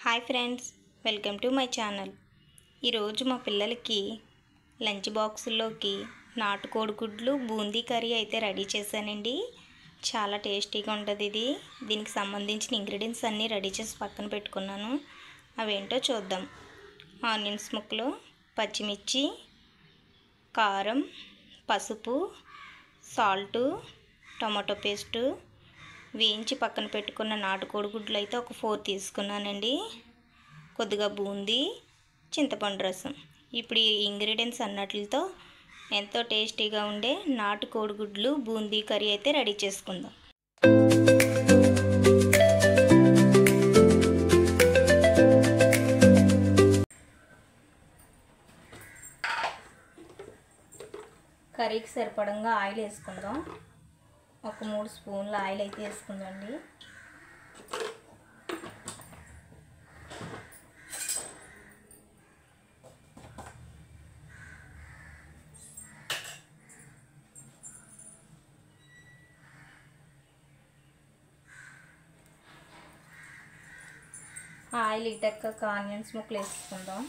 Hi friends, welcome to my channel. ఈరోజు మా పిల్లలకి లంచ్ బాక్సుల్లోకి నాటుకోడి గుడ్లు బూందీ కర్రీ అయితే రెడీ చేశానండి. చాలా టేస్టీగా ఉంటుంది ఇది. దీనికి సంబంధించిన ఇంగ్రీడియంట్స్ అన్నీ రెడీ చేసి పక్కన పెట్టుకున్నాను. అవేంటో చూద్దాం. ఆనియన్స్ ముక్కలు, పచ్చిమిర్చి, కారం, పసుపు, సాల్టు, టమాటో పేస్టు, వేయించి పక్కన పెట్టుకున్న నాటుకోడి గుడ్లు అయితే ఒక 4 తీసుకున్నానండి. కొద్దిగా బూందీ, చింతపండు రసం. ఇప్పుడు ఈ ఇంగ్రీడియంట్స్ అన్నిటితో ఎంతో టేస్టీగా ఉండే నాటుకోడి గుడ్లు బూందీ కర్రీ అయితే రెడీ చేసుకుందాం. కర్రీకి సరిపడంగా ఆయిల్ వేసుకుందాం. ఒక 3 స్పూన్ల ఆయిల్ అయితే వేసుకుందండి. ఆయిల్ ఇటెక్కాక ఆనియన్స్ ముక్కలు వేసుకుందాం.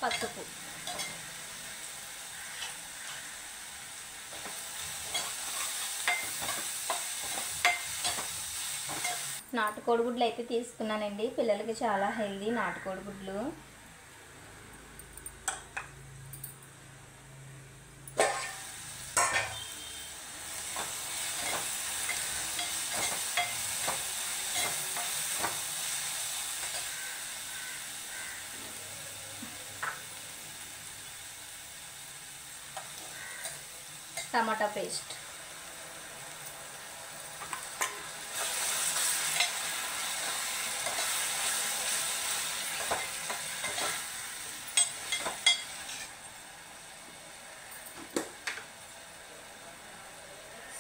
పసుపు, నాటుకోడి గుడ్లు అయితే తీసుకున్నానండి. పిల్లలకి చాలా హెల్దీ నాటుకోడి గుడ్లు. టమాటా పేస్ట్,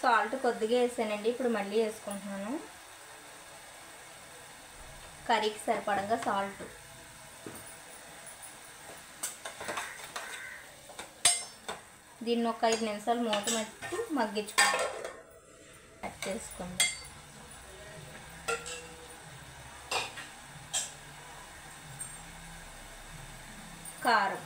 సాల్ట్ కొద్దిగా వేసానండి. ఇప్పుడు మళ్ళీ వేసుకుంటున్నాను. కర్రీకి సరిపడంగా సాల్ట్, దీన్ని ఒక 5 నిమిషాలు మూత పెట్టి మగ్గించుకుందాం. కట్ చేసుకుందాం. కారం,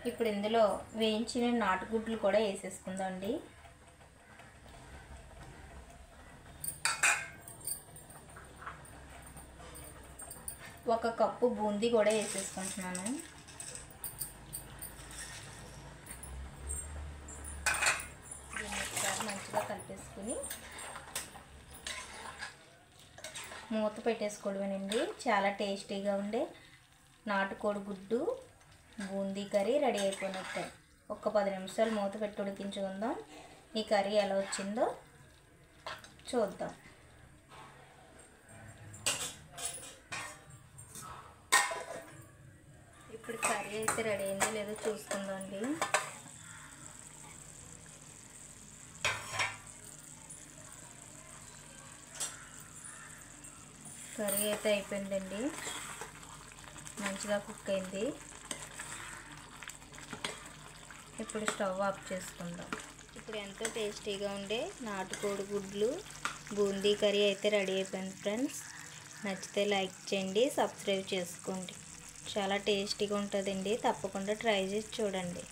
ఇప్పుడు ఇందులో వేయించిన నాటుగుడ్లు కూడా వేసేసుకుందాం అండి. ఒక కప్పు బూందీ కూడా వేసేసుకుంటున్నాను. దీన్ని ఒకసారి మంచిగా కలిపేసుకుని మూత పెట్టేసుకోవడమేనండి. చాలా టేస్టీగా ఉండే నాటుకోడి గుడ్డు బూందీ కర్రీ రెడీ అయిపోయినట్టే. ఒక 10 నిమిషాలు మూత పెట్టి ఉడికించుకుందాం. ఈ కర్రీ ఎలా వచ్చిందో చూద్దాం. ఇప్పుడు కర్రీ అయితే రెడీ అయిందో లేదో చూసుకుందాం అండి. కర్రీ అయితే అయిపోయిందండి. మంచిగా కుక్ అయింది. ఇప్పుడు స్టవ్ ఆఫ్ చేసుకుందాం. ఇప్పుడు ఎంతో టేస్టీగా ఉండే నాటుకోడి గుడ్లు బూందీ కర్రీ అయితే రెడీ అయిపోయింది ఫ్రెండ్స్. నచ్చితే లైక్ చేయండి, సబ్స్క్రైబ్ చేసుకోండి. చాలా టేస్టీగా ఉంటుందండి. తప్పకుండా ట్రై చేసి చూడండి.